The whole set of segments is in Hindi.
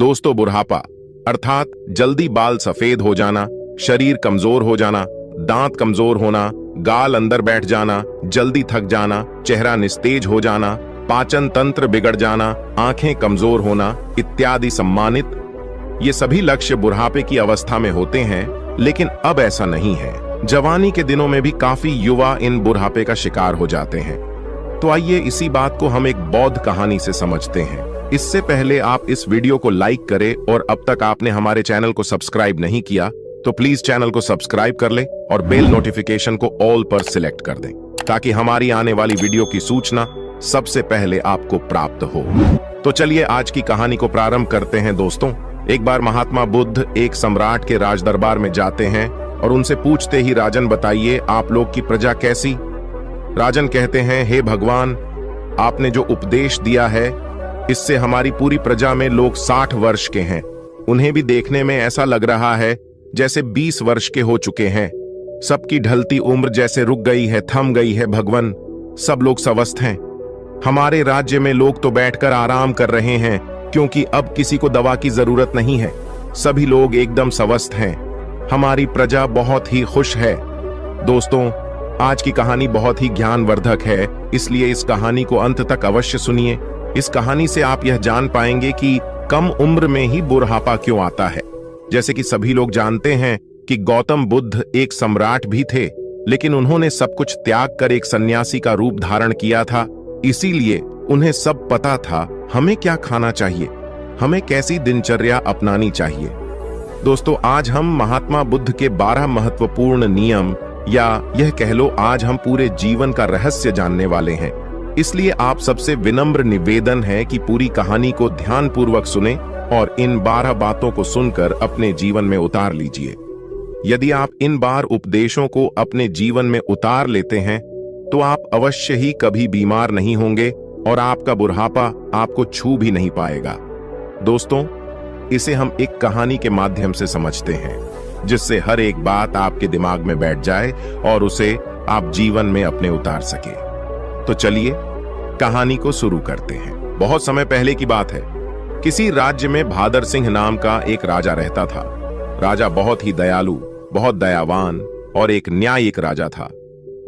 दोस्तों, बुढ़ापा अर्थात जल्दी बाल सफेद हो जाना, शरीर कमजोर हो जाना, दांत कमजोर होना, गाल अंदर बैठ जाना, जल्दी थक जाना, चेहरा निस्तेज हो जाना, पाचन तंत्र बिगड़ जाना, आंखें कमजोर होना इत्यादि सम्मानित ये सभी लक्ष्य बुढ़ापे की अवस्था में होते हैं। लेकिन अब ऐसा नहीं है। जवानी के दिनों में भी काफी युवा इन बुढ़ापे का शिकार हो जाते हैं। तो आइए इसी बात को हम एक बौद्ध कहानी से समझते हैं। इससे पहले आप इस वीडियो को लाइक करें और अब तक आपने हमारे चैनल को सब्सक्राइब नहीं किया तो प्लीज चैनल को सब्सक्राइब कर लें और बेल नोटिफिकेशन को ऑल पर सिलेक्ट कर दें ताकि हमारी आने वाली वीडियो की सूचना सबसे पहले आपको प्राप्त हो। तो चलिए आज की कहानी को प्रारंभ करते हैं। दोस्तों, एक बार महात्मा बुद्ध एक सम्राट के राजदरबार में जाते हैं और उनसे पूछते ही, राजन बताइए आप लोग की प्रजा कैसी? राजन कहते हैं, हे भगवान, आपने जो उपदेश दिया है इससे हमारी पूरी प्रजा में लोग 60 वर्ष के हैं। उन्हें भी देखने में ऐसा लग रहा है जैसे 20 वर्ष के हो चुके हैं। सबकी ढलती उम्र जैसे रुक गई है, थम गई है। भगवान, सब लोग स्वस्थ हैं। हमारे राज्य में लोग तो बैठकर आराम कर रहे हैं क्योंकि अब किसी को दवा की जरूरत नहीं है। सभी लोग एकदम स्वस्थ हैं। हमारी प्रजा बहुत ही खुश है। दोस्तों, आज की कहानी बहुत ही ज्ञानवर्धक है, इसलिए इस कहानी को अंत तक अवश्य सुनिए। इस कहानी से आप यह जान पाएंगे कि कम उम्र में ही बुढ़ापा क्यों आता है। जैसे कि सभी लोग जानते हैं कि गौतम बुद्ध एक सम्राट भी थे, लेकिन उन्होंने सब कुछ त्याग कर एक सन्यासी का रूप धारण किया था। इसीलिए उन्हें सब पता था हमें क्या खाना चाहिए, हमें कैसी दिनचर्या अपनानी चाहिए। दोस्तों, आज हम महात्मा बुद्ध के 12 महत्वपूर्ण नियम, या यह कह लो आज हम पूरे जीवन का रहस्य जानने वाले हैं। इसलिए आप सबसे विनम्र निवेदन है कि पूरी कहानी को ध्यानपूर्वक सुने और इन 12 बातों को सुनकर अपने जीवन में उतार लीजिए। यदि आप इन 12 उपदेशों को अपने जीवन में उतार लेते हैं तो आप अवश्य ही कभी बीमार नहीं होंगे और आपका बुढ़ापा आपको छू भी नहीं पाएगा। दोस्तों, इसे हम एक कहानी के माध्यम से समझते हैं जिससे हर एक बात आपके दिमाग में बैठ जाए और उसे आप जीवन में अपने उतार सके। तो चलिए कहानी को शुरू करते हैं। बहुत समय पहले की बात है। किसी राज्य में भादर सिंह नाम का एक राजा रहता था। राजा बहुत ही दयालु, बहुत दयावान और एक न्यायिक राजा था।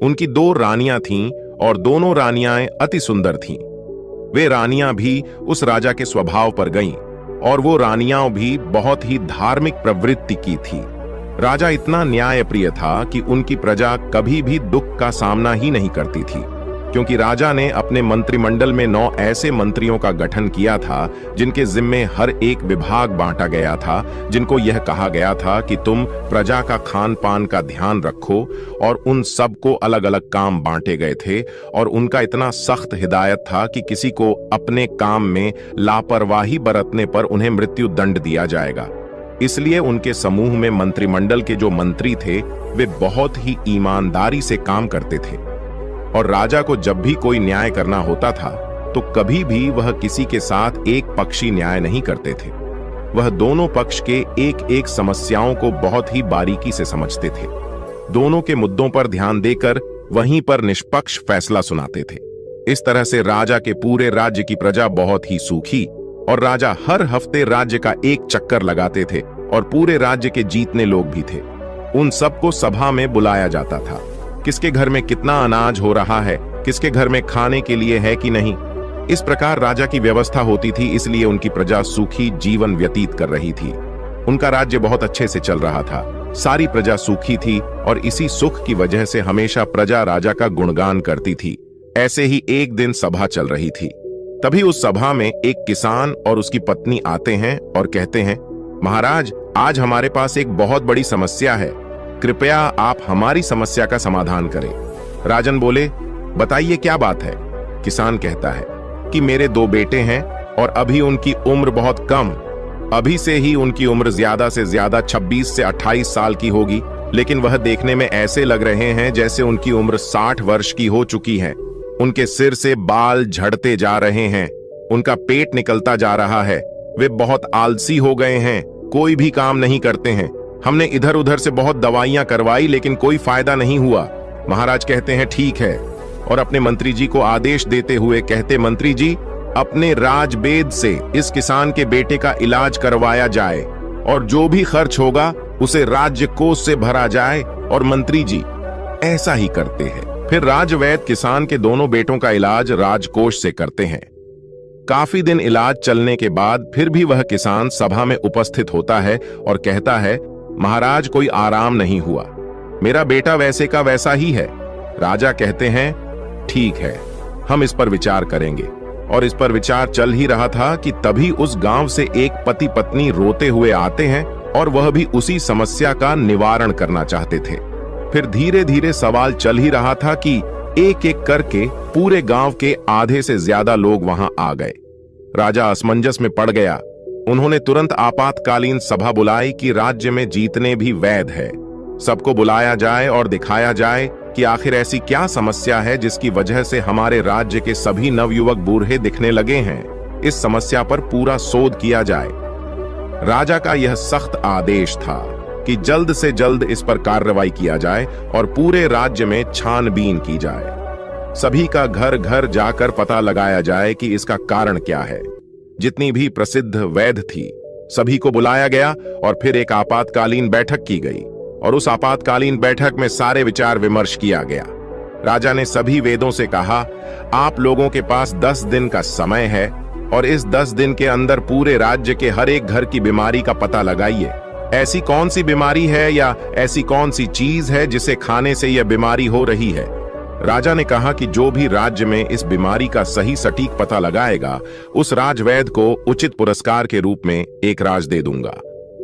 उनकी 2 रानियां थीं और दोनों रानियां अति सुंदर थीं। वे रानियां भी उस राजा के स्वभाव पर गईं और वो रानियां भी बहुत ही धार्मिक प्रवृत्ति की थी। राजा इतना न्यायप्रिय था कि उनकी प्रजा कभी भी दुख का सामना ही नहीं करती थी, क्योंकि राजा ने अपने मंत्रिमंडल में 9 ऐसे मंत्रियों का गठन किया था जिनके जिम्मे हर एक विभाग बांटा गया था, जिनको यह कहा गया था कि तुम प्रजा का खान पान का ध्यान रखो, और उन सबको अलग अलग काम बांटे गए थे। और उनका इतना सख्त हिदायत था कि किसी को अपने काम में लापरवाही बरतने पर उन्हें मृत्यु दंड दिया जाएगा। इसलिए उनके समूह में मंत्रिमंडल के जो मंत्री थे वे बहुत ही ईमानदारी से काम करते थे, और राजा को जब भी कोई न्याय करना होता था तो कभी भी वह किसी के साथ एक पक्षी न्याय नहीं करते थे। वह दोनों पक्ष के एक एक समस्याओं को बहुत ही बारीकी से समझते थे। दोनों के मुद्दों पर ध्यान देकर वहीं पर निष्पक्ष फैसला सुनाते थे। इस तरह से राजा के पूरे राज्य की प्रजा बहुत ही सूखी, और राजा हर हफ्ते राज्य का एक चक्कर लगाते थे और पूरे राज्य के जीतने लोग भी थे। उन सबको सभा में बुलाया जाता था। किसके घर में कितना अनाज हो रहा है, किसके घर में खाने के लिए है कि नहीं, इस प्रकार राजा की व्यवस्था होती थी। इसलिए उनकी प्रजा सुखी जीवन व्यतीत कर रही थी। उनका राज्य बहुत अच्छे से चल रहा था। सारी प्रजा सुखी थी और इसी सुख की वजह से हमेशा प्रजा राजा का गुणगान करती थी। ऐसे ही एक दिन सभा चल रही थी। तभी उस सभा में एक किसान और उसकी पत्नी आते हैं और कहते हैं, महाराज, आज हमारे पास एक बहुत बड़ी समस्या है। कृपया आप हमारी समस्या का समाधान करें। राजन बोले, बताइए क्या बात है? किसान कहता है कि मेरे 2 बेटे हैं और अभी उनकी उम्र बहुत कम। अभी से ही उनकी उम्र ज्यादा से ज्यादा 26 से 28 साल की होगी, लेकिन वह देखने में ऐसे लग रहे हैं जैसे उनकी उम्र 60 वर्ष की हो चुकी है। उनके सिर से बाल झड़ते जा रहे हैं, उनका पेट निकलता जा रहा है। वे बहुत आलसी हो गए हैं, कोई भी काम नहीं करते हैं। हमने इधर उधर से बहुत दवाइयां करवाई लेकिन कोई फायदा नहीं हुआ। महाराज कहते हैं ठीक है, और अपने मंत्री जी को आदेश देते हुए कहते, मंत्री जी, अपने राजवेद से इस किसान के बेटे का इलाज करवाया जाए और जो भी खर्च होगा उसे राज्य कोष से भरा जाए। और मंत्री जी ऐसा ही करते हैं। फिर राजवैद्य किसान के दोनों बेटों का इलाज राजकोष से करते हैं। काफी दिन इलाज चलने के बाद फिर भी वह किसान सभा में उपस्थित होता है और कहता है, महाराज कोई आराम नहीं हुआ, मेरा बेटा वैसे का वैसा ही है। राजा कहते हैं, ठीक है, हम इस पर विचार करेंगे। और इस पर विचार चल ही रहा था कि तभी उस गांव से एक पति पत्नी रोते हुए आते हैं और वह भी उसी समस्या का निवारण करना चाहते थे। फिर धीरे धीरे सवाल चल ही रहा था कि एक एक करके पूरे गांव के आधे से ज्यादा लोग वहां आ गए। राजा असमंजस में पड़ गया। उन्होंने तुरंत आपातकालीन सभा बुलाई कि राज्य में जितने भी वैद्य है सबको बुलाया जाए और दिखाया जाए कि आखिर ऐसी क्या समस्या है जिसकी वजह से हमारे राज्य के सभी नवयुवक बूढ़े दिखने लगे हैं। इस समस्या पर पूरा शोध किया जाए। राजा का यह सख्त आदेश था कि जल्द से जल्द इस पर कार्रवाई किया जाए और पूरे राज्य में छानबीन की जाए। सभी का घर घर जाकर पता लगाया जाए कि इसका कारण क्या है। जितनी भी प्रसिद्ध वैद्य थी सभी को बुलाया गया और फिर एक आपातकालीन बैठक की गई और उस आपातकालीन बैठक में सारे विचार विमर्श किया गया। राजा ने सभी वेदों से कहा, आप लोगों के पास 10 दिन का समय है और इस 10 दिन के अंदर पूरे राज्य के हर एक घर की बीमारी का पता लगाइए। ऐसी कौन सी बीमारी है या ऐसी कौन सी चीज है जिसे खाने से यह बीमारी हो रही है। राजा ने कहा कि जो भी राज्य में इस बीमारी का सही सटीक पता लगाएगा उस राजवैद्य को उचित पुरस्कार के रूप में एक राज दे दूंगा।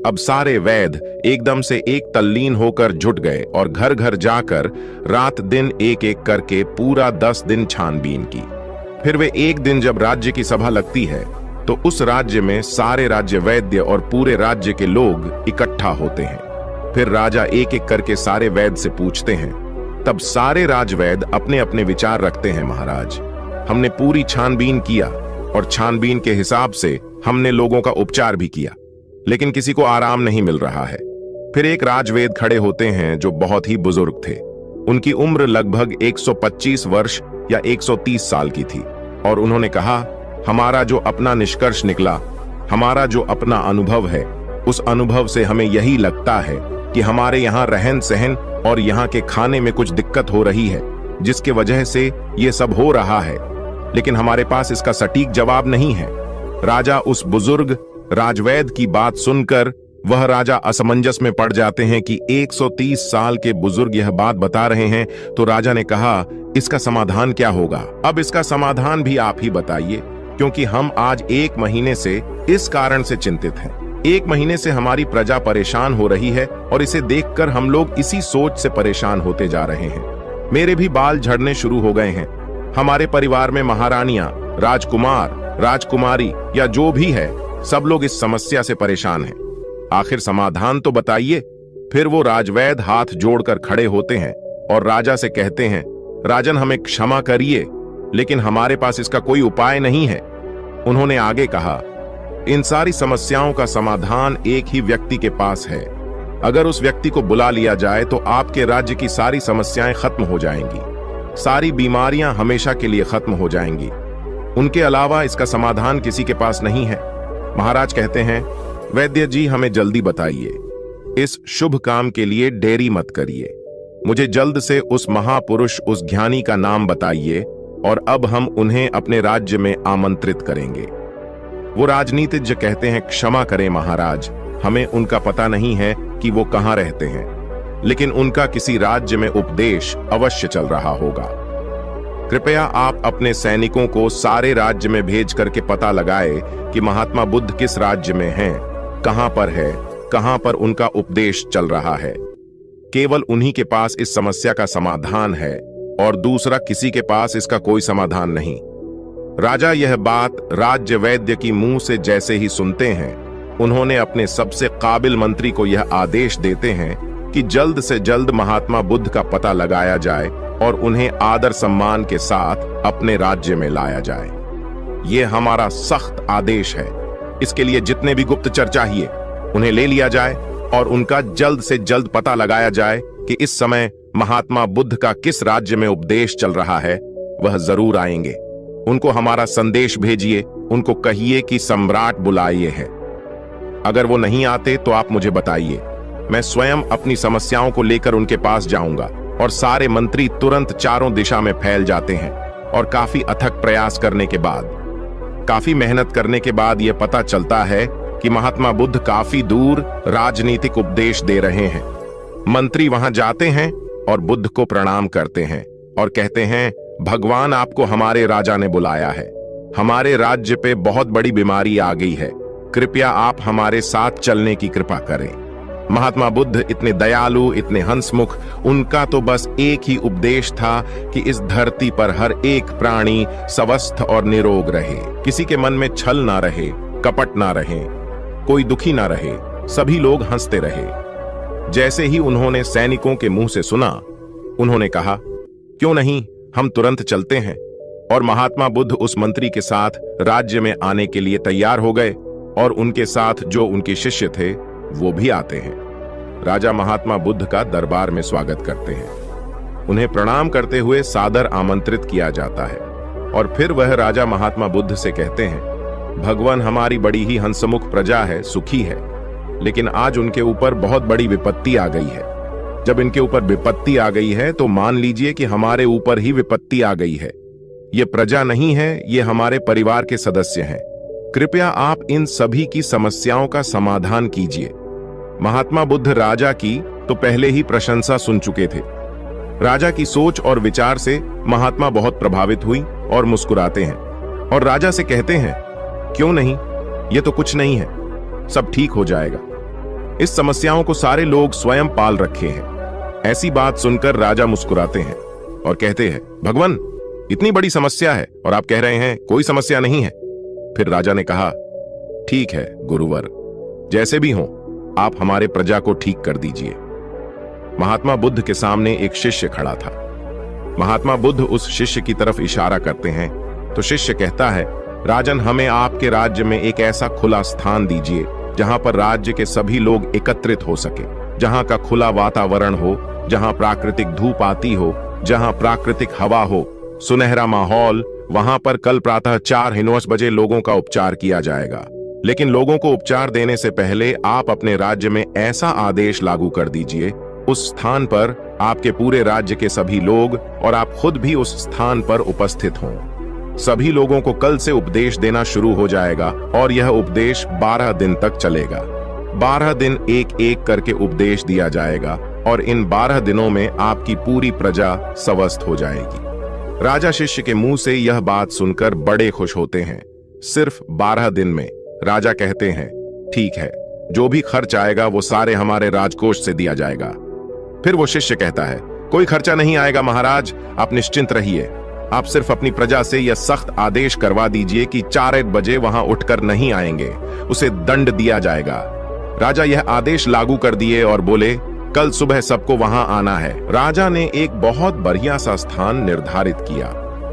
अब सारे वैद्य एकदम से एक तल्लीन होकर जुट गए और घर घर जाकर रात दिन एक एक करके पूरा 10 दिन छानबीन की। फिर वे एक दिन जब राज्य की सभा लगती है तो उस राज्य में सारे राज्य वैद्य और पूरे राज्य के लोग इकट्ठा होते हैं। फिर राजा एक एक करके सारे वैद्य से पूछते हैं। तब सारे राजवैद्य अपने अपने विचार रखते हैं, महाराज हमने पूरी छानबीन किया और छानबीन के हिसाब से हमने लोगों का उपचार भी किया, लेकिन किसी को आराम नहीं मिल रहा है। फिर एक राजवेद खड़े होते हैं जो बहुत ही बुजुर्ग थे। उनकी उम्र लगभग 125 वर्ष या 130 साल की थी और उन्होंने कहा, हमारा जो अपना निष्कर्ष निकला, हमारा जो अपना अनुभव है, उस अनुभव से हमें यही लगता है कि हमारे यहाँ रहन सहन और यहाँ के खाने में कुछ दिक्कत हो रही है जिसके वजह से ये सब हो रहा है, लेकिन हमारे पास इसका सटीक जवाब नहीं है। राजा उस बुजुर्ग राजवैद्य की बात सुनकर वह राजा असमंजस में पड़ जाते हैं कि 130 साल के बुजुर्ग यह बात बता रहे हैं। तो राजा ने कहा, इसका समाधान क्या होगा? अब इसका समाधान भी आप ही बताइए, क्योंकि हम आज 1 महीने से इस कारण से चिंतित हैं। 1 महीने से हमारी प्रजा परेशान हो रही है और इसे देखकर हम लोग इसी सोच से परेशान होते जा रहे हैं। मेरे भी बाल झड़ने शुरू हो गए हैं। हमारे परिवार में महारानियां, राजकुमार, राजकुमारी या जो भी है, सब लोग इस समस्या से परेशान हैं। आखिर समाधान तो बताइए। फिर वो राजवैद्य हाथ जोड़कर खड़े होते हैं और राजा से कहते हैं, राजन हमें क्षमा करिए, लेकिन हमारे पास इसका कोई उपाय नहीं है। उन्होंने आगे कहा, इन सारी समस्याओं का समाधान एक ही व्यक्ति के पास है। अगर उस व्यक्ति को बुला लिया जाए तो आपके राज्य की सारी समस्याएं खत्म हो जाएंगी, सारी बीमारियां हमेशा के लिए खत्म हो जाएंगी। उनके अलावा इसका समाधान किसी के पास नहीं है। महाराज कहते हैं, वैद्य जी हमें जल्दी बताइए, इस शुभ काम के लिए देरी मत करिए। मुझे जल्द से उस महापुरुष, उस ज्ञानी का नाम बताइए और अब हम उन्हें अपने राज्य में आमंत्रित करेंगे। वो राजनीतिज्ञ कहते हैं, क्षमा करें महाराज, हमें उनका पता नहीं है कि वो कहां रहते हैं, लेकिन उनका किसी राज्य में उपदेश अवश्य चल रहा होगा। कृपया आप अपने सैनिकों को सारे राज्य में भेज करके पता लगाए कि महात्मा बुद्ध किस राज्य में हैं, कहां पर है, कहां पर उनका उपदेश चल रहा है। केवल उन्हीं के पास इस समस्या का समाधान है और दूसरा किसी के पास इसका कोई समाधान नहीं। राजा यह बात राज्य वैद्य की मुंह से जैसे ही सुनते हैं, उन्होंने अपने सबसे काबिल मंत्री को यह आदेश देते हैं कि जल्द से जल्द महात्मा बुद्ध का पता लगाया जाए और उन्हें आदर सम्मान के साथ अपने राज्य में लाया जाए। यह हमारा सख्त आदेश है। इसके लिए जितने भी गुप्तचर चाहिए उन्हें ले लिया जाए और उनका जल्द से जल्द पता लगाया जाए कि इस समय महात्मा बुद्ध का किस राज्य में उपदेश चल रहा है। वह जरूर आएंगे। उनको हमारा संदेश भेजिए, उनको कहिए कि सम्राट बुलाए है। अगर वो नहीं आते तो आप मुझे बताइए, मैं स्वयं अपनी समस्याओं को लेकर उनके पास जाऊंगा। और सारे मंत्री तुरंत चारों दिशा में फैल जाते हैं और काफी अथक प्रयास करने के बाद, काफी मेहनत करने के बाद यह पता चलता है कि महात्मा बुद्ध काफी दूर राजनीतिक उपदेश दे रहे हैं। मंत्री वहां जाते हैं और बुद्ध को प्रणाम करते हैं और कहते हैं, भगवान आपको हमारे राजा ने बुलाया है। हमारे राज्य पे बहुत बड़ी बीमारी आ गई है, कृपया आप हमारे साथ चलने की कृपा करें। महात्मा बुद्ध इतने दयालु, इतने हंसमुख, उनका तो बस एक ही उपदेश था कि इस धरती पर हर एक प्राणी स्वस्थ और निरोग रहे, किसी के मन में छल ना रहे, कपट ना रहे, कोई दुखी ना रहे, सभी लोग हंसते रहे। जैसे ही उन्होंने सैनिकों के मुंह से सुना, उन्होंने कहा, क्यों नहीं, हम तुरंत चलते हैं। और महात्मा बुद्ध उस मंत्री के साथ राज्य में आने के लिए तैयार हो गए और उनके साथ जो उनके शिष्य थे वो भी आते हैं। राजा महात्मा बुद्ध का दरबार में स्वागत करते हैं। उन्हें प्रणाम करते हुए सादर आमंत्रित किया जाता है और फिर वह राजा महात्मा बुद्ध से कहते हैं, भगवान हमारी बड़ी ही हंसमुख प्रजा है, सुखी है, लेकिन आज उनके ऊपर बहुत बड़ी विपत्ति आ गई है। जब इनके ऊपर विपत्ति आ गई है तो मान लीजिए कि हमारे ऊपर ही विपत्ति आ गई है। ये प्रजा नहीं है, ये हमारे परिवार के सदस्य हैं। कृपया आप इन सभी की समस्याओं का समाधान कीजिए। महात्मा बुद्ध राजा की तो पहले ही प्रशंसा सुन चुके थे। राजा की सोच और विचार से महात्मा बहुत प्रभावित हुई और मुस्कुराते हैं और राजा से कहते हैं, क्यों नहीं, ये तो कुछ नहीं है, सब ठीक हो जाएगा। इस समस्याओं को सारे लोग स्वयं पाल रखे हैं। ऐसी बात सुनकर राजा मुस्कुराते हैं और कहते हैं, भगवान इतनी बड़ी समस्या है और आप कह रहे हैं कोई समस्या नहीं है। फिर राजा ने कहा, ठीक है गुरुवर, जैसे भी हो आप हमारे प्रजा को ठीक कर दीजिए। महात्मा बुद्ध के सामने एक शिष्य खड़ा था। महात्मा बुद्ध उस शिष्य की तरफ इशारा करते हैं तो शिष्य कहता है, राजन हमें आपके राज्य में एक ऐसा खुला स्थान दीजिए जहां पर राज्य के सभी लोग एकत्रित हो सके, जहां का खुला वातावरण हो, जहां प्राकृतिक धूप आती हो, जहां प्राकृतिक हवा हो, सुनहरा माहौल। वहां पर कल प्रातः 4:09 बजे लोगों का उपचार किया जाएगा। लेकिन लोगों को उपचार देने से पहले आप अपने राज्य में ऐसा आदेश लागू कर दीजिए, उस स्थान पर आपके पूरे राज्य के सभी लोग और आप खुद भी उस स्थान पर उपस्थित हों। सभी लोगों को कल से उपदेश देना शुरू हो जाएगा और यह उपदेश 12 दिन तक चलेगा। 12 दिन एक एक करके उपदेश दिया जाएगा और इन 12 दिनों में आपकी पूरी प्रजा स्वस्थ हो जाएगी। राजा शिष्य के मुंह से यह बात सुनकर बड़े खुश होते हैं। सिर्फ 12 दिन में राजा कहते हैं, ठीक है, जो भी खर्च आएगा वो सारे हमारे राजकोष से दिया जाएगा। फिर वो शिष्य कहता है, कोई खर्चा नहीं आएगा महाराज, आप निश्चिंत रहिए। आप सिर्फ अपनी प्रजा से यह सख्त आदेश करवा दीजिए कि 4 बजे वहां उठकर नहीं आएंगे, उसे दंड दिया जाएगा। राजा यह आदेश लागू कर दिए और बोले, कल सुबह सबको वहां आना है। राजा ने एक बहुत बढ़िया सा स्थान निर्धारित किया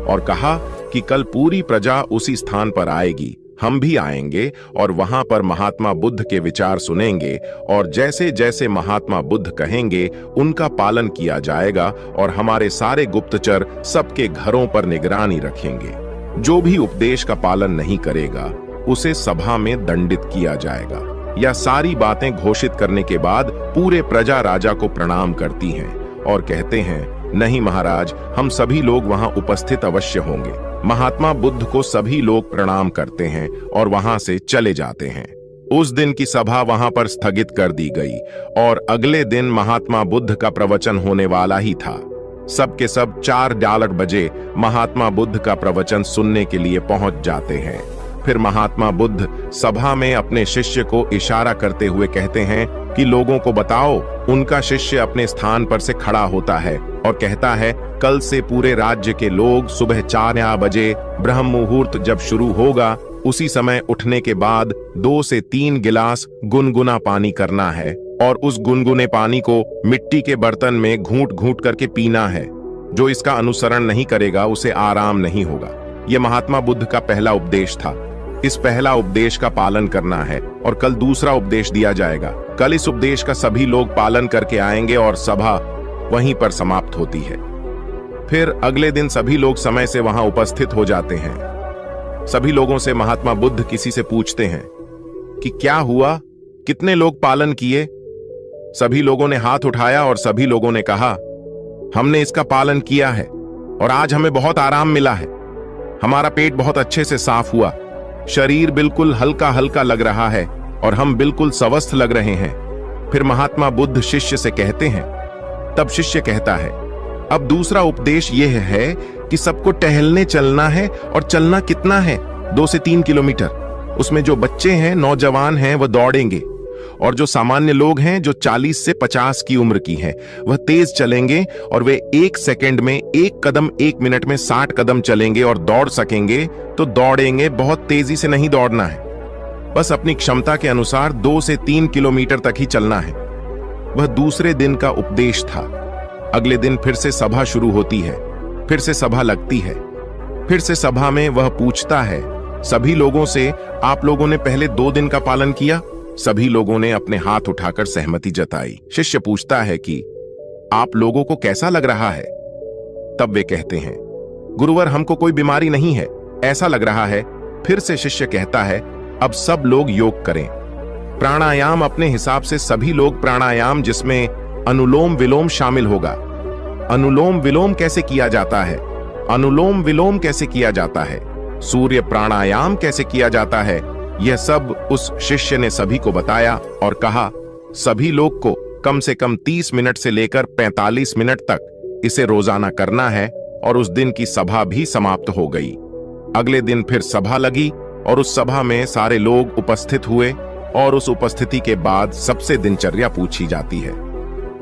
और कहा कि कल पूरी प्रजा उसी स्थान पर आएगी, हम भी आएंगे और वहां पर महात्मा बुद्ध के विचार सुनेंगे और जैसे जैसे महात्मा बुद्ध कहेंगे उनका पालन किया जाएगा और हमारे सारे गुप्तचर सबके घरों पर निगरानी रखेंगे। जो भी उपदेश का पालन नहीं करेगा उसे सभा में दंडित किया जाएगा। यह सारी बातें घोषित करने के बाद पूरे प्रजा राजा को प्रणाम करती हैं और कहते हैं, नहीं महाराज, हम सभी लोग वहां उपस्थित अवश्य होंगे। महात्मा बुद्ध को सभी लोग प्रणाम करते हैं और वहां से चले जाते हैं। उस दिन की सभा वहां पर स्थगित कर दी गई और अगले दिन महात्मा बुद्ध का प्रवचन होने वाला ही था। सबके सब 4 बजे महात्मा बुद्ध का प्रवचन सुनने के लिए पहुंच जाते हैं। फिर महात्मा बुद्ध सभा में अपने शिष्य को इशारा करते हुए कहते हैं कि लोगों को बताओ। उनका शिष्य अपने स्थान पर से खड़ा होता है और कहता है, कल से पूरे राज्य के लोग सुबह 4 बजे ब्रह्म मुहूर्त जब शुरू होगा उसी समय उठने के बाद 2 से 3 गिलास गुनगुना पानी करना है और उस गुनगुने पानी को मिट्टी के बर्तन में घूंट घूंट करके पीना है। जो इसका अनुसरण नहीं करेगा उसे आराम नहीं होगा। यह महात्मा बुद्ध का पहला उपदेश था। इस पहला उपदेश का पालन करना है और कल दूसरा उपदेश दिया जाएगा। कल इस उपदेश का सभी लोग पालन करके आएंगे और सभा वहीं पर समाप्त होती है। फिर अगले दिन सभी लोग समय से वहां उपस्थित हो जाते हैं। सभी लोगों से महात्मा बुद्ध किसी से पूछते हैं कि क्या हुआ, कितने लोग पालन किए। सभी लोगों ने हाथ उठाया और सभी लोगों ने कहा, हमने इसका पालन किया है और आज हमें बहुत आराम मिला है। हमारा पेट बहुत अच्छे से साफ हुआ, शरीर बिल्कुल हल्का हल्का लग रहा है और हम बिल्कुल स्वस्थ लग रहे हैं। फिर महात्मा बुद्ध शिष्य से कहते हैं, तब शिष्य कहता है, अब दूसरा उपदेश यह है कि सबको टहलने चलना है और चलना कितना है, 2 से 3 किलोमीटर। उसमें जो बच्चे हैं, नौजवान हैं, वह दौड़ेंगे और जो सामान्य लोग हैं, जो 40 से 50 की उम्र की हैं, वह तेज चलेंगे और वे 1 सेकंड में 1 कदम, 1 मिनट में 60 कदम चलेंगे और दौड़ सकेंगे तो दौड़ेंगे। बहुत तेजी से नहीं दौड़ना है, बस अपनी क्षमता के अनुसार 2 से 3 किलोमीटर तक ही चलना है। वह दूसरे दिन का उपदेश था। अगले दिन फिर से सभा शुरू होती है, फिर से सभा लगती है। फिर से सभा में वह पूछता है सभी लोगों से, आप लोगों ने पहले 2 दिन का पालन किया? सभी लोगों ने अपने हाथ उठाकर सहमति जताई। शिष्य पूछता है कि आप लोगों को कैसा लग रहा है? तब वे कहते हैं, गुरुवर, हमको कोई बीमारी नहीं है, ऐसा लग रहा है। फिर से शिष्य कहता है, अब सब लोग योग करें, प्राणायाम अपने हिसाब से। सभी लोग प्राणायाम, जिसमें अनुलोम विलोम शामिल होगा। अनुलोम विलोम कैसे किया जाता है? अनुलोम विलोम कैसे किया जाता है? सूर्य प्राणायाम कैसे किया जाता है? यह सब उस शिष्य ने सभी को बताया और कहा, सभी लोग को कम से कम 30 मिनट से लेकर 45 मिनट तक इसे रोजाना करना है। और उस दिन की सभा भी समाप्त हो गई। अगले दिन फिर सभा लगी और उस सभा में सारे लोग उपस्थित हुए और उस उपस्थिति के बाद सबसे दिनचर्या पूछी जाती है,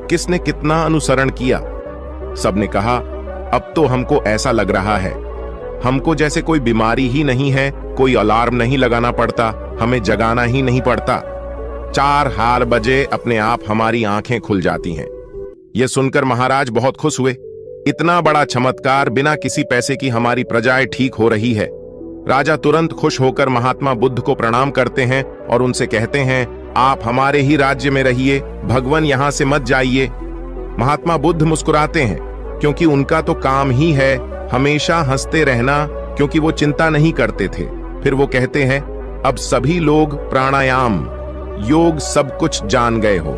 किसने कितना अनुसरण किया? सबने कहा, अब तो हमको ऐसा लग रहा है, हमको जैसे कोई बीमारी ही नहीं है, कोई अलार्म नहीं लगाना पड़ता, हमें जगाना ही नहीं पड़ता। 4 बजे अपने आप हमारी आंखें खुल जाती हैं। यह सुनकर महाराज बहुत खुश हुए। इतना बड़ा चमत्कार, बिना किसी पैसे की हमारी प्रजाएं ठीक हो रही है। राजा तुरंत खुश होकर महात्मा बुद्ध को प्रणाम करते हैं और उनसे कहते हैं, आप हमारे ही राज्य में रहिए, भगवान यहां से मत जाइए। महात्मा बुद्ध मुस्कुराते हैं, क्योंकि उनका तो काम ही है हमेशा हंसते रहना, क्योंकि वो चिंता नहीं करते थे। फिर वो कहते हैं, अब सभी लोग प्राणायाम, योग सब कुछ जान गए हो।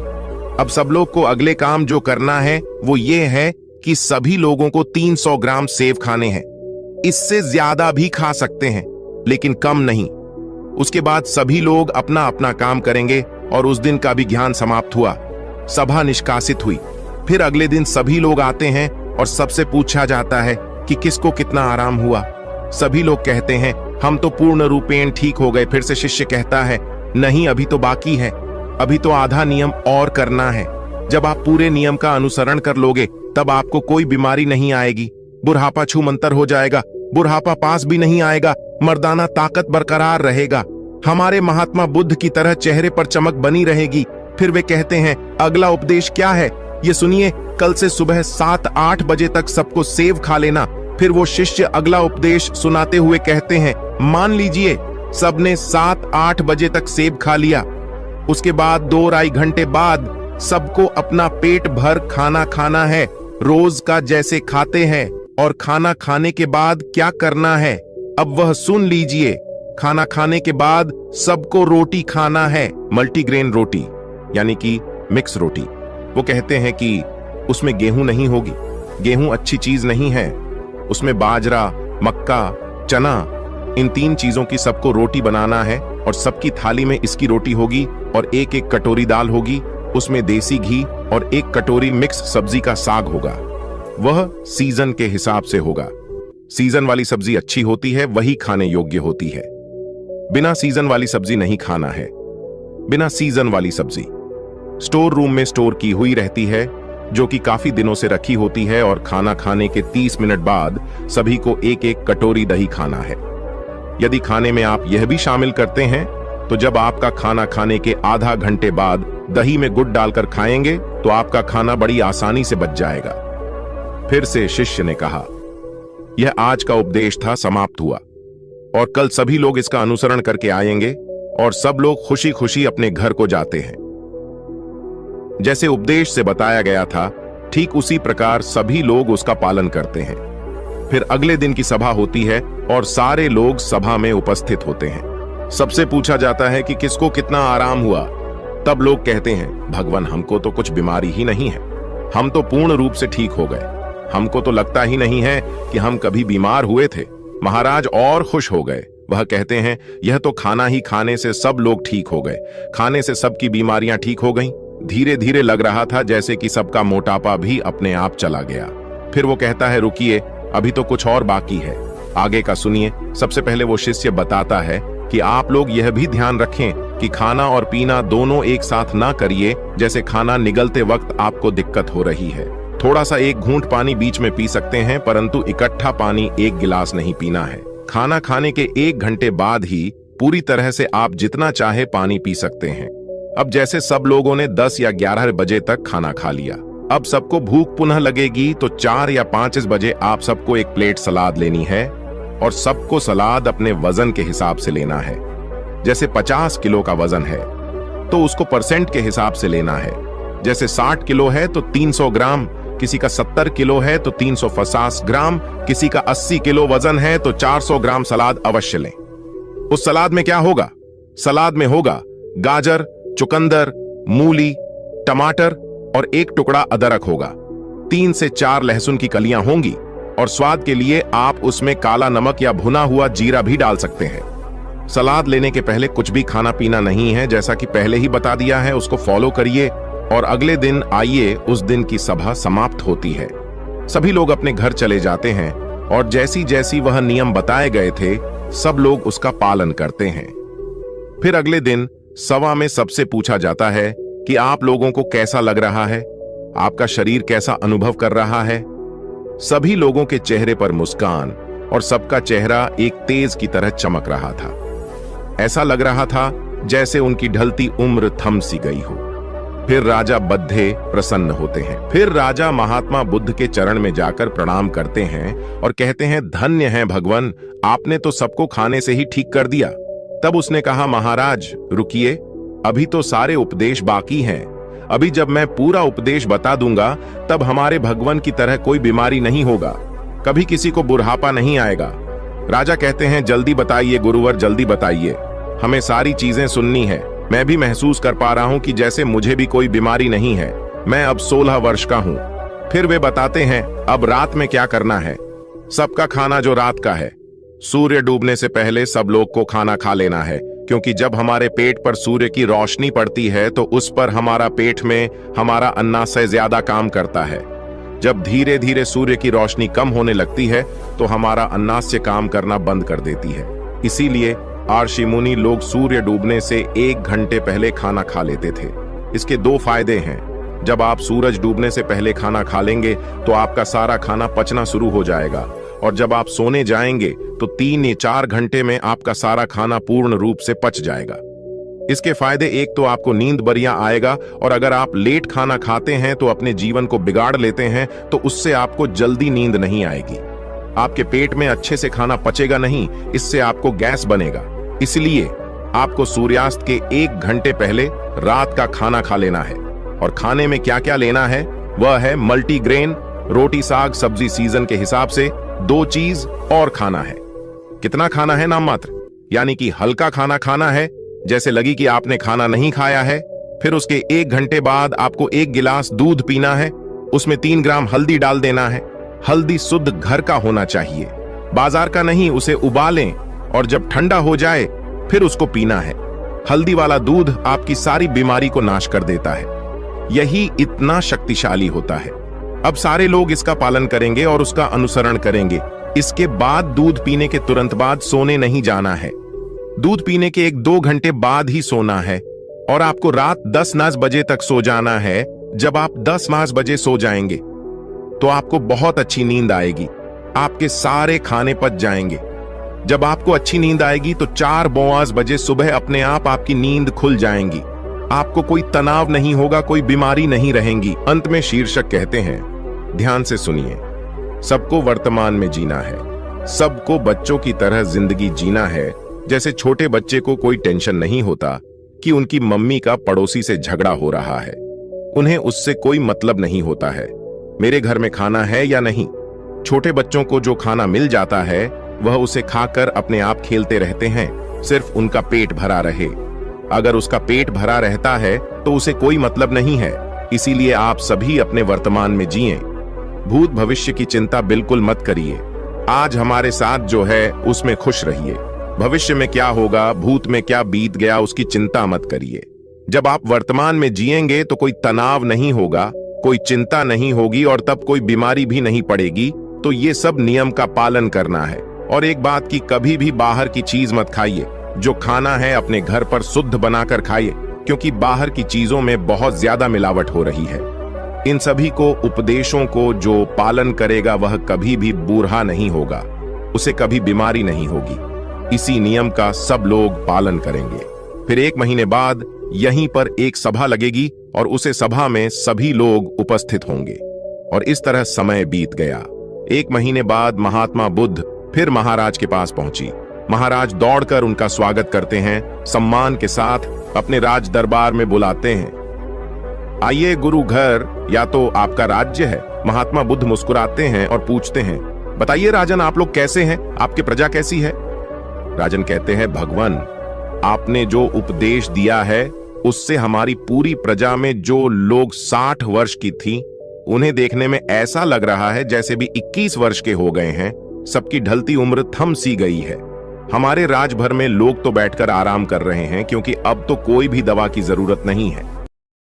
अब सब लोग को अगले काम जो करना है वो ये है कि सभी लोगों को 300 ग्राम सेब खाने हैं। इससे ज्यादा भी खा सकते हैं, लेकिन कम नहीं। उसके बाद सभी लोग अपना अपना काम करेंगे और उस दिन का भी ज्ञान समाप्त हुआ। सभा निष्कासित हुई। फिर अगले दिन सभी लोग आते हैं और सबसे पूछा जाता है कि किसको कितना आराम हुआ। सभी लोग कहते हैं, हम तो पूर्ण रूपेण ठीक हो गए। फिर से शिष्य कहता है, नहीं, अभी तो बाकी है, अभी तो आधा नियम और करना है। जब आप पूरे नियम का अनुसरण कर लोगे तब आपको कोई बीमारी नहीं आएगी, बुढ़ापा छूमंतर हो जाएगा, बुढ़ापा पास भी नहीं आएगा, मर्दाना ताकत बरकरार रहेगा, हमारे महात्मा बुद्ध की तरह चेहरे पर चमक बनी रहेगी। फिर वे कहते हैं, अगला उपदेश क्या है ये सुनिए, कल से सुबह 7-8 बजे तक सबको सेब खा लेना। फिर वो शिष्य अगला उपदेश सुनाते हुए कहते हैं, मान लीजिए सबने 7-8 बजे तक सेब खा लिया। उसके बाद 2-2.5 घंटे बाद सबको अपना पेट भर खाना खाना है, रोज का जैसे खाते हैं। और खाना खाने के बाद क्या करना है, अब वह सुन लीजिए। खाना खाने के बाद सबको रोटी खाना है, मल्टीग्रेन रोटी, यानी कि मिक्स रोटी। वो कहते हैं कि उसमें गेहूं नहीं होगी, गेहूं अच्छी चीज नहीं है, उसमें बाजरा, मक्का, चना, इन 3 चीजों की सबको रोटी बनाना है और सबकी थाली में इसकी रोटी होगी और 1-1 कटोरी दाल होगी, उसमें देसी घी और 1 कटोरी मिक्स सब्जी का साग होगा। वह सीजन के हिसाब से होगा। सीजन वाली सब्जी अच्छी होती है, वही खाने योग्य होती है। बिना सीजन वाली सब्जी नहीं खाना है। बिना सीजन वाली सब्जी स्टोर रूम में स्टोर की हुई रहती है, जो कि काफी दिनों से रखी होती है। और खाना खाने के 30 मिनट बाद सभी को 1-1 कटोरी दही खाना है। यदि खाने में आप यह भी शामिल करते हैं तो जब आपका खाना खाने के आधा घंटे बाद दही में गुड़ डालकर खाएंगे तो आपका खाना बड़ी आसानी से बच जाएगा। फिर से शिष्य ने कहा, यह आज का उपदेश था, समाप्त हुआ और कल सभी लोग इसका अनुसरण करके आएंगे और सब लोग खुशी खुशी अपने घर को जाते हैं। जैसे उपदेश से बताया गया था ठीक उसी प्रकार सभी लोग उसका पालन करते हैं। फिर अगले दिन की सभा होती है और सारे लोग सभा में उपस्थित होते हैं। सबसे पूछा जाता है कि किसको कितना आराम हुआ। तब लोग कहते हैं, भगवान हमको तो कुछ बीमारी ही नहीं है, हम तो पूर्ण रूप से ठीक हो गए, हमको तो लगता ही नहीं है कि हम कभी बीमार हुए थे। महाराज और खुश हो गए। वह कहते हैं, यह तो खाना ही खाने से सब लोग ठीक हो गए, खाने से सबकी बीमारियां ठीक हो गईं। धीरे धीरे लग रहा था जैसे कि सबका मोटापा भी अपने आप चला गया। फिर वो कहता है, रुकिए, अभी तो कुछ और बाकी है, आगे का सुनिए। सबसे पहले वो शिष्य बताता है कि आप लोग यह भी ध्यान रखें कि खाना और पीना दोनों एक साथ ना करिए। जैसे खाना निगलते वक्त आपको दिक्कत हो रही है, थोड़ा सा एक घूंट पानी बीच में पी सकते हैं, परंतु इकट्ठा पानी एक गिलास नहीं पीना है। खाना खाने के 1 घंटे बाद ही पूरी तरह से आप जितना चाहे पानी पी सकते हैं। अब जैसे सब लोगों ने 10 या 11 बजे तक खाना खा लिया, अब सबको भूख पुनः लगेगी तो 4 या 5 बजे आप सबको एक प्लेट सलाद लेनी है और सबको सलाद अपने वजन के हिसाब से लेना है। जैसे 50 किलो का वजन है तो उसको परसेंट के हिसाब से लेना है। जैसे 60 किलो है तो 300 ग्राम, किसी का 70 किलो है तो 350 ग्राम, किसी का 80 किलो वजन है तो 400 ग्राम सलाद अवश्य लें। उस सलाद में क्या होगा? सलाद में होगा गाजर, चुकंदर, मूली, टमाटर और 1 टुकड़ा अदरक होगा। 3 से 4 लहसुन की कलियां होंगी और स्वाद के लिए आप उसमें काला नमक या भुना हुआ जीरा भी डाल सकते हैं। सलाद लेने के पहले कुछ भी खाना पीना नहीं है, जैसा कि पहले ही बता दिया है। उसको फॉलो करिए और अगले दिन आइए, उस दिन की सभा समाप्त होती है। सभी लोग अपने घर चले जाते हैं और जैसी जैसी वह नियम बताए गए थे सब लोग उसका पालन करते हैं। फिर अगले दिन सभा में सबसे पूछा जाता है कि आप लोगों को कैसा लग रहा है, आपका शरीर कैसा अनुभव कर रहा है। सभी लोगों के चेहरे पर मुस्कान और सबका चेहरा एक तेज की तरह चमक रहा था। ऐसा लग रहा था जैसे उनकी ढलती उम्र थम सी गई हो। फिर राजा बद्धे प्रसन्न होते हैं। फिर राजा महात्मा बुद्ध के चरण में जाकर प्रणाम करते हैं और कहते हैं, धन्य हैं भगवान, आपने तो सबको खाने से ही ठीक कर दिया। तब उसने कहा, महाराज रुकिए, अभी तो सारे उपदेश बाकी हैं। अभी जब मैं पूरा उपदेश बता दूंगा तब हमारे भगवान की तरह कोई बीमारी नहीं होगा, कभी किसी को बुढ़ापा नहीं आएगा। राजा कहते हैं, जल्दी बताइए गुरुवर, जल्दी बताइए, हमें सारी चीजें सुननी है। मैं भी महसूस कर पा रहा हूं कि जैसे मुझे भी कोई बीमारी नहीं है। मैं अब 16 वर्ष का हूं। फिर वे बताते हैं, अब रात में क्या करना है। सबका खाना जो रात का है, सूर्य डूबने से पहले सब लोग को खाना खा लेना है, क्योंकि जब हमारे पेट पर सूर्य की रोशनी पड़ती है तो उस पर हमारा पेट में हमारा अन्नाशय ज्यादा काम करता है। जब धीरे धीरे सूर्य की रोशनी कम होने लगती है तो हमारा अन्नाशय काम करना बंद कर देती है। इसीलिए ऋषि मुनि लोग सूर्य डूबने से 1 घंटे पहले खाना खा लेते थे। इसके 2 फायदे हैं। जब आप सूरज डूबने से पहले खाना खा लेंगे तो आपका सारा खाना पचना शुरू हो जाएगा, और जब आप सोने जाएंगे तो 3 या 4 घंटे में आपका सारा खाना पूर्ण रूप से पच जाएगा। इसके फायदे, एक तो आपको नींद बढ़िया आएगा, और अगर आप लेट खाना खाते हैं तो अपने जीवन को बिगाड़ लेते हैं तो उससे आपको जल्दी नींद नहीं आएगी। आपके पेट में अच्छे से खाना पचेगा नहीं, इससे आपको गैस बनेगा। इसलिए आपको सूर्यास्त के 1 घंटे पहले रात का खाना खा लेना है। और खाने में क्या क्या लेना है वह है मल्टीग्रेन, रोटी साग सब्जी सीजन के हिसाब से 2 चीज और खाना है। कितना खाना है? नाम मात्र, यानी कि हल्का खाना खाना है, जैसे लगी कि आपने खाना नहीं खाया है। फिर उसके 1 घंटे बाद आपको 1 गिलास दूध पीना है, उसमें 3 ग्राम हल्दी डाल देना है। हल्दी शुद्ध घर का होना चाहिए, बाजार का नहीं। उसे उबालें और जब ठंडा हो जाए फिर उसको पीना है। हल्दी वाला दूध आपकी सारी बीमारी को नाश कर देता है, यही इतना शक्तिशाली होता है। अब सारे लोग इसका पालन करेंगे और उसका अनुसरण करेंगे। इसके बाद दूध पीने के तुरंत बाद सोने नहीं जाना है। दूध पीने के 1-2 घंटे बाद ही सोना है, और आपको रात 10 बजे तक सो जाना है। जब आप 10 बजे सो जाएंगे तो आपको बहुत अच्छी नींद आएगी, आपके सारे खाने पच जाएंगे। जब आपको अच्छी नींद आएगी तो 4 बजे सुबह अपने आप आपकी नींद खुल जाएंगी। आपको कोई तनाव नहीं होगा, कोई बीमारी नहीं रहेंगी। अंत में शीर्षक कहते हैं, ध्यान से सुनिए, सबको वर्तमान में जीना है, सबको बच्चों की तरह जिंदगी जीना है। जैसे छोटे बच्चे को कोई टेंशन नहीं होता कि उनकी मम्मी का पड़ोसी से झगड़ा हो रहा है, उन्हें उससे कोई मतलब नहीं होता है। मेरे घर में खाना है या नहीं। छोटे बच्चों को जो खाना मिल जाता है वह उसे खाकर अपने आप खेलते रहते हैं, सिर्फ उनका पेट भरा रहे। अगर उसका पेट भरा रहता है तो उसे कोई मतलब नहीं है। इसीलिए आप सभी अपने वर्तमान में जिएं। भूत भविष्य की चिंता बिल्कुल मत करिए। आज हमारे साथ जो है उसमें खुश रहिए। भविष्य में क्या होगा, भूत में क्या बीत गया, उसकी चिंता मत करिए। जब आप वर्तमान में जिएंगे तो कोई तनाव नहीं होगा, कोई चिंता नहीं होगी और तब कोई बीमारी भी नहीं पड़ेगी। तो ये सब नियम का पालन करना है। और एक बात की, कभी भी बाहर की चीज मत खाइए। जो खाना है अपने घर पर शुद्ध बनाकर खाइए, क्योंकि बाहर की चीजों में बहुत ज्यादा मिलावट हो रही है। इन सभी को उपदेशों को जो पालन करेगा वह कभी भी बूढ़ा नहीं होगा, उसे कभी बीमारी नहीं होगी। इसी नियम का सब लोग पालन करेंगे। फिर 1 महीने बाद यहीं पर एक सभा लगेगी और उसे सभा में सभी लोग उपस्थित होंगे। और इस तरह समय बीत गया। 1 महीने बाद महात्मा बुद्ध फिर महाराज के पास पहुंची। महाराज दौड़कर उनका स्वागत करते हैं, सम्मान के साथ अपने राज दरबार में बुलाते हैं। आइए गुरु घर, या तो आपका राज्य है। महात्मा बुद्ध मुस्कुराते हैं और पूछते हैं, बताइए राजन, आप लोग कैसे हैं, आपकी प्रजा कैसी है। राजन कहते हैं, भगवान, आपने जो उपदेश दिया है उससे हमारी पूरी प्रजा में जो लोग 60 वर्ष की थी, उन्हें देखने में ऐसा लग रहा है जैसे भी 21 वर्ष के हो गए हैं। सबकी ढलती उम्र थम सी गई है। हमारे राज भर में लोग तो बैठकर आराम कर रहे हैं, क्योंकि अब तो कोई भी दवा की जरूरत नहीं है।